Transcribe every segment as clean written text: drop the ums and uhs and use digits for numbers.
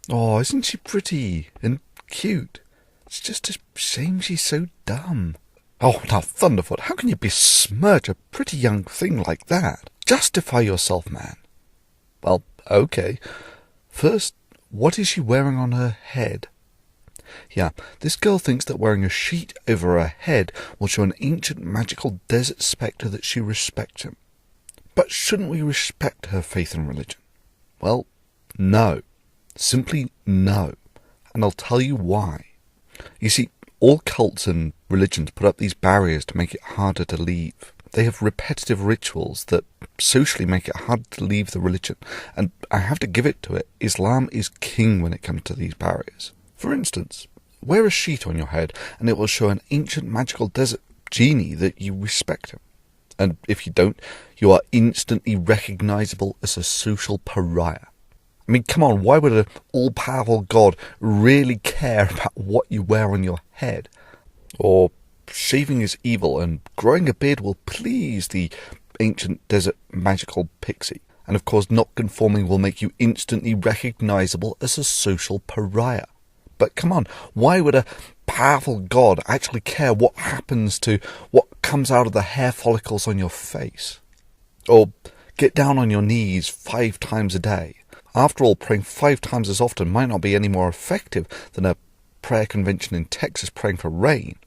Oh, isn't she pretty and cute? It's just a shame she's so dumb. Oh, now, Thunderfoot, how can you besmirch a pretty young thing like that? Justify yourself, man. Well, okay. First, what is she wearing on her head? Yeah, this girl thinks that wearing a sheet over her head will show an ancient magical desert spectre that she respects him. But shouldn't we respect her faith and religion? Well, no. Simply no. And I'll tell you why. You see, all cults and religions put up these barriers to make it harder to leave. They have repetitive rituals that socially make it hard to leave the religion, and I have to give it to it, Islam is king when it comes to these barriers. For instance, wear a sheet on your head and it will show an ancient magical desert genie that you respect him. And if you don't, you are instantly recognisable as a social pariah. I mean, come on, why would an all-powerful God really care about what you wear on your head? Or shaving is evil and growing a beard will please the ancient desert magical pixie. And of course, not conforming will make you instantly recognisable as a social pariah. But come on, why would a powerful God actually care what happens to what comes out of the hair follicles on your face? Or get down on your knees 5 times a day. After all, praying 5 times as often might not be any more effective than a prayer convention in Texas praying for rain.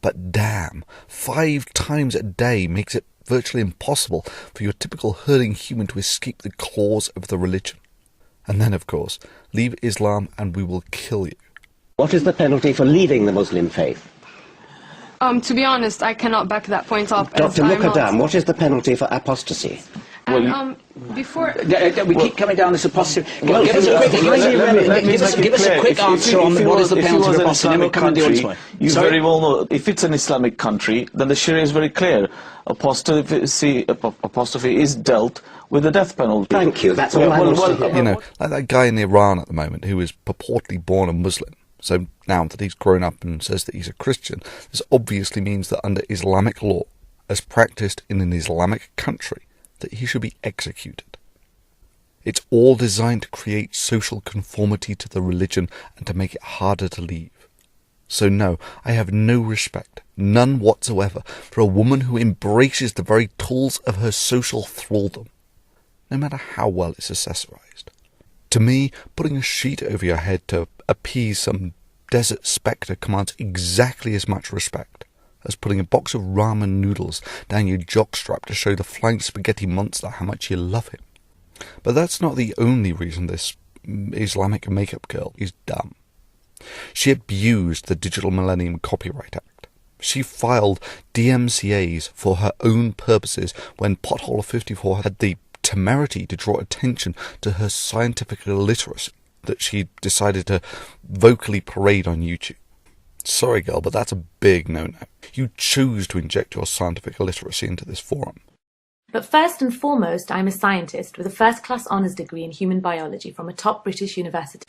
But damn, 5 times a day makes it virtually impossible for your typical herding human to escape the claws of the religion. And then, of course, leave Islam and we will kill you. What is the penalty for leaving the Muslim faith? To be honest, I cannot back that point up. Dr. Mukadam, what is the penalty for apostasy? And, before... We keep coming down this apostasy. Well, Give us a quick answer on what is the penalty for apostasy, and we'll come and do it. You very well know, if it's an Islamic country, then the Sharia is very clear. Apostasy is dealt with the death penalty. Thank you, that's all I want to hear. You know, like that guy in Iran at the moment who is purportedly born a Muslim. So now that he's grown up and says that he's a Christian, this obviously means that under Islamic law, as practiced in an Islamic country, that he should be executed. It's all designed to create social conformity to the religion and to make it harder to leave. So no, I have no respect, none whatsoever, for a woman who embraces the very tools of her social thraldom, no matter how well it's accessorized. To me, putting a sheet over your head to appease some desert spectre commands exactly as much respect as putting a box of ramen noodles down your jockstrap to show the flying spaghetti monster how much you love him. But that's not the only reason this Islamic makeup girl is dumb. She abused the Digital Millennium Copyright Act. She filed DMCAs for her own purposes when Potholer 54 had the temerity to draw attention to her scientific illiteracy that she decided to vocally parade on YouTube. Sorry, girl, but that's a big no-no. You choose to inject your scientific illiteracy into this forum. But first and foremost, I'm a scientist with a first-class honours degree in human biology from a top British university.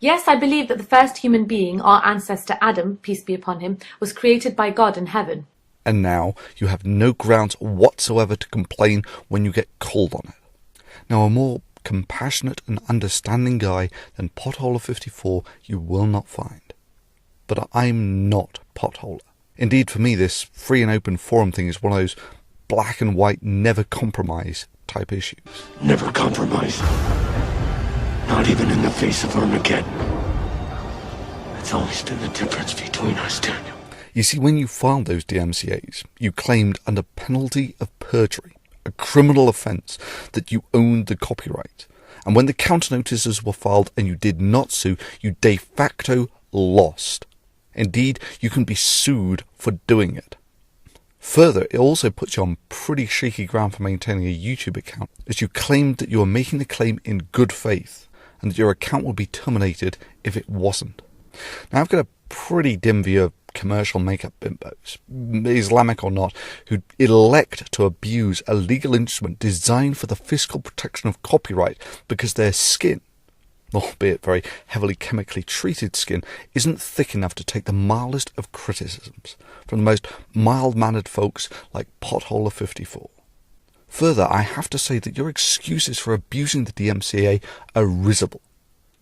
Yes, I believe that the first human being, our ancestor Adam, peace be upon him, was created by God in heaven. And now you have no grounds whatsoever to complain when you get called on it. Now, a more compassionate and understanding guy than Potholer 54 you will not find. But I'm not Potholer. Indeed, for me, this free and open forum thing is one of those black and white, never compromise type issues. Never compromise. Not even in the face of Armageddon. That's always been the difference between us, Daniel. You see, when you filed those DMCAs, you claimed under penalty of perjury, a criminal offence, that you owned the copyright. And when the counter notices were filed and you did not sue, you de facto lost. Indeed, you can be sued for doing it. Further, it also puts you on pretty shaky ground for maintaining a YouTube account, as you claimed that you were making the claim in good faith, and that your account would be terminated if it wasn't. Now, I've got a pretty dim view of commercial makeup bimbos, Islamic or not, who elect to abuse a legal instrument designed for the fiscal protection of copyright because their skin, albeit very heavily chemically treated skin, isn't thick enough to take the mildest of criticisms from the most mild-mannered folks like Potholer 54. Further, I have to say that your excuses for abusing the DMCA are risible.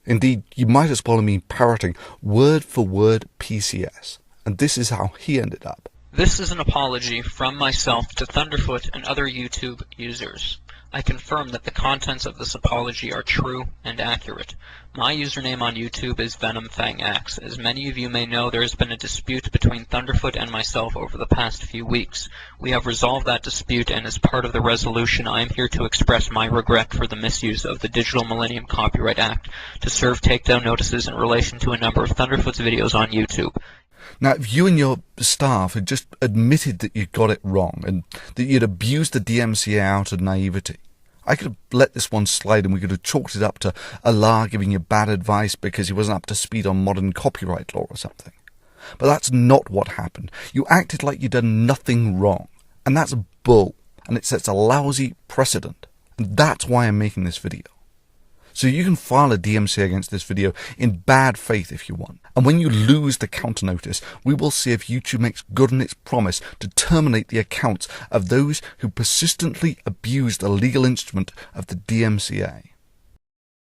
Indeed, you might as well have been parroting word for word PCS. And this is how he ended up. This is an apology from myself to Thunderfoot and other YouTube users. I confirm that the contents of this apology are true and accurate. My username on YouTube is VenomFangX. As many of you may know, there has been a dispute between Thunderfoot and myself over the past few weeks. We have resolved that dispute, and as part of the resolution, I am here to express my regret for the misuse of the Digital Millennium Copyright Act to serve takedown notices in relation to a number of Thunderfoot's videos on YouTube. Now, if you and your staff had just admitted that you got it wrong and that you'd abused the DMCA out of naivety, I could have let this one slide and we could have chalked it up to Allah giving you bad advice because he wasn't up to speed on modern copyright law or something. But that's not what happened. You acted like you'd done nothing wrong. And that's bull. And it sets a lousy precedent. And that's why I'm making this video. So you can file a DMCA against this video in bad faith if you want. And when you lose the counter notice, we will see if YouTube makes good on its promise to terminate the accounts of those who persistently abuse the legal instrument of the DMCA.